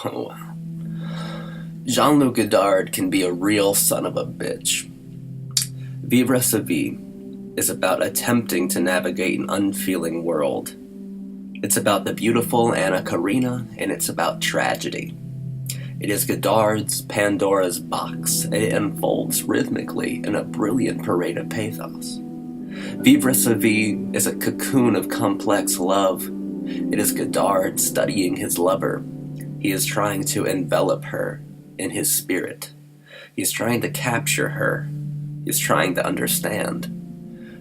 Oh, Jean-Luc Godard can be a real son of a bitch. Vivre sa vie is about attempting to navigate an unfeeling world. It's about the beautiful Anna Karina, and it's about tragedy. It is Godard's Pandora's box, and it unfolds rhythmically in a brilliant parade of pathos. Vivre sa vie is a cocoon of complex love. It is Godard studying his lover. He is trying to envelop her in his spirit. He is trying to capture her. He is trying to understand.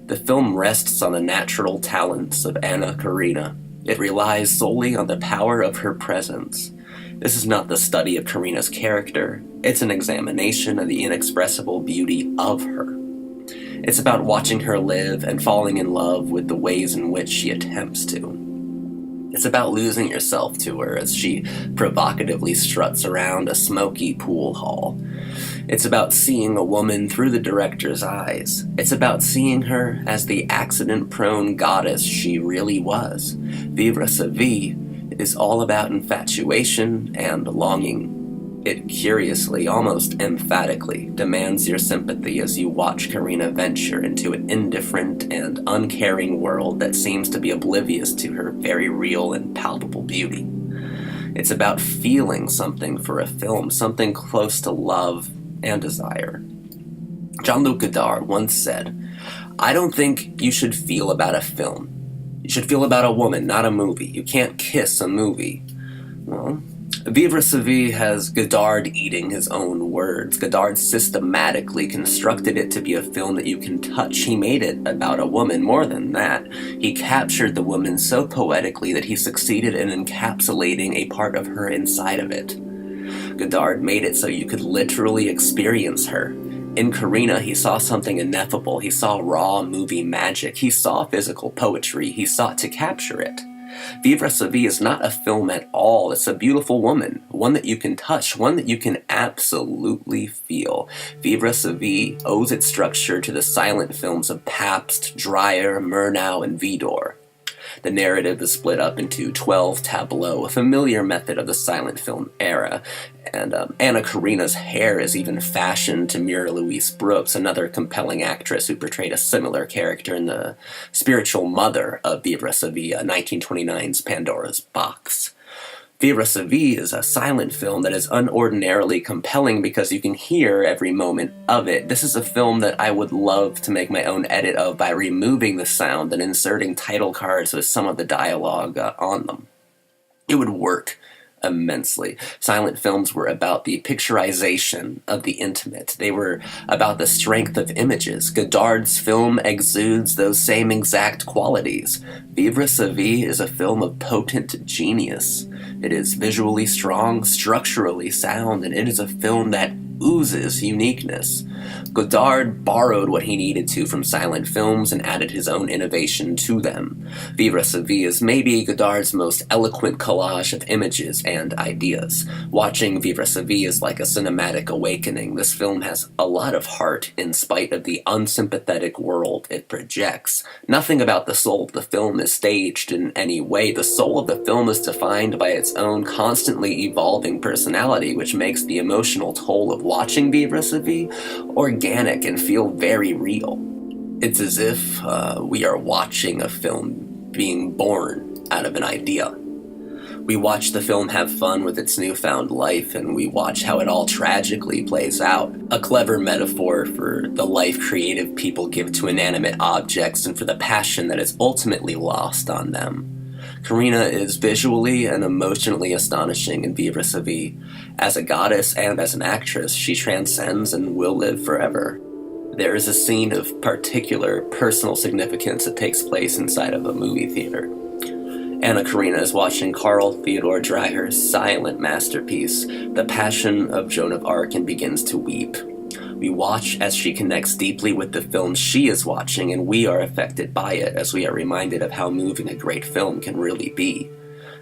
The film rests on the natural talents of Anna Karina. It relies solely on the power of her presence. This is not the study of Karina's character. It's an examination of the inexpressible beauty of her. It's about watching her live and falling in love with the ways in which she attempts to. It's about losing yourself to her as she provocatively struts around a smoky pool hall. It's about seeing a woman through the director's eyes. It's about seeing her as the accident-prone goddess she really was. Vivre sa vie is all about infatuation and longing. It curiously, almost emphatically, demands your sympathy as you watch Karina venture into an indifferent and uncaring world that seems to be oblivious to her very real and palpable beauty. It's about feeling something for a film, something close to love and desire. Jean-Luc Godard once said, "I don't think you should feel about a film. You should feel about a woman, not a movie. You can't kiss a movie." Well, Vivre sa vie has Godard eating his own words. Godard systematically constructed it to be a film that you can touch. He made it about a woman. More than that, he captured the woman so poetically that he succeeded in encapsulating a part of her inside of it. Godard made it so you could literally experience her. In Karina, he saw something ineffable. He saw raw movie magic. He saw physical poetry. He sought to capture it. Vivre sa vie is not a film at all. It's a beautiful woman, one that you can touch, one that you can absolutely feel. Vivre sa vie owes its structure to the silent films of Pabst, Dreyer, Murnau, and Vidor. The narrative is split up into 12 tableaux, a familiar method of the silent film era, and Anna Karina's hair is even fashioned to mirror Louise Brooks, another compelling actress who portrayed a similar character in the spiritual mother of Vivre sa vie, 1929's Pandora's Box. Vivre sa vie is a silent film that is unordinarily compelling because you can hear every moment of it. This is a film that I would love to make my own edit of by removing the sound and inserting title cards with some of the dialogue on them. It would work immensely. Silent films were about the picturization of the intimate. They were about the strength of images. Godard's film exudes those same exact qualities. Vivre sa vie is a film of potent genius. It is visually strong, structurally sound, and it is a film that oozes uniqueness. Godard borrowed what he needed to from silent films and added his own innovation to them. Vivre sa vie is maybe Godard's most eloquent collage of images and ideas. Watching Vivre sa vie is like a cinematic awakening. This film has a lot of heart in spite of the unsympathetic world it projects. Nothing about the soul of the film is staged in any way. The soul of the film is defined by its own constantly evolving personality, which makes the emotional toll of watching Vivre sa vie organic and feel very real. It's as if we are watching a film being born out of an idea. We watch the film have fun with its newfound life, and we watch how it all tragically plays out. A clever metaphor for the life creative people give to inanimate objects and for the passion that is ultimately lost on them. Karina is visually and emotionally astonishing in Vivre sa vie. As a goddess and as an actress, she transcends and will live forever. There is a scene of particular personal significance that takes place inside of a movie theater. Anna Karina is watching Carl Theodor Dreyer's silent masterpiece, The Passion of Joan of Arc, and begins to weep. We watch as she connects deeply with the film she is watching, and we are affected by it as we are reminded of how moving a great film can really be.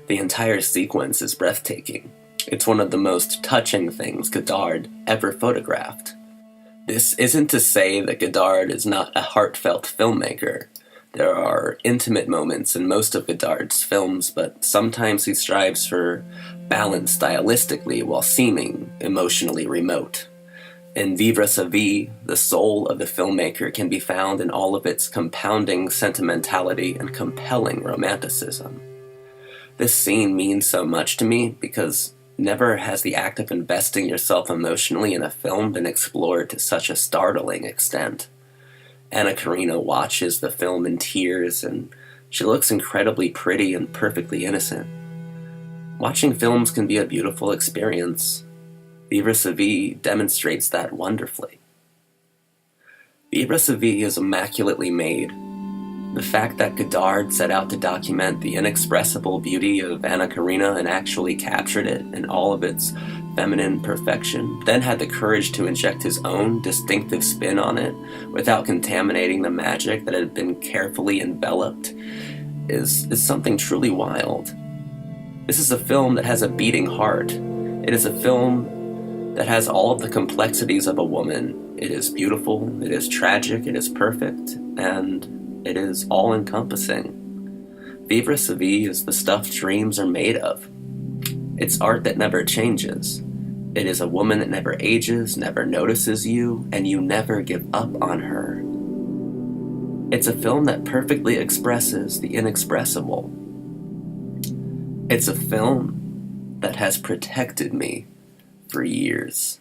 The entire sequence is breathtaking. It's one of the most touching things Godard ever photographed. This isn't to say that Godard is not a heartfelt filmmaker. There are intimate moments in most of Godard's films, but sometimes he strives for balance stylistically while seeming emotionally remote. In Vivre sa vie, the soul of the filmmaker can be found in all of its compounding sentimentality and compelling romanticism. This scene means so much to me because never has the act of investing yourself emotionally in a film been explored to such a startling extent. Anna Karina watches the film in tears, and she looks incredibly pretty and perfectly innocent. Watching films can be a beautiful experience. Vivre sa vie demonstrates that wonderfully. Vivre sa vie is immaculately made. The fact that Godard set out to document the inexpressible beauty of Anna Karina and actually captured it in all of its feminine perfection, then had the courage to inject his own distinctive spin on it without contaminating the magic that had been carefully enveloped, is something truly wild. This is a film that has a beating heart. It is a film that has all of the complexities of a woman. It is beautiful, it is tragic, it is perfect, and it is all-encompassing. Vivre sa vie is the stuff dreams are made of. It's art that never changes. It is a woman that never ages, never notices you, and you never give up on her. It's a film that perfectly expresses the inexpressible. It's a film that has protected me for years.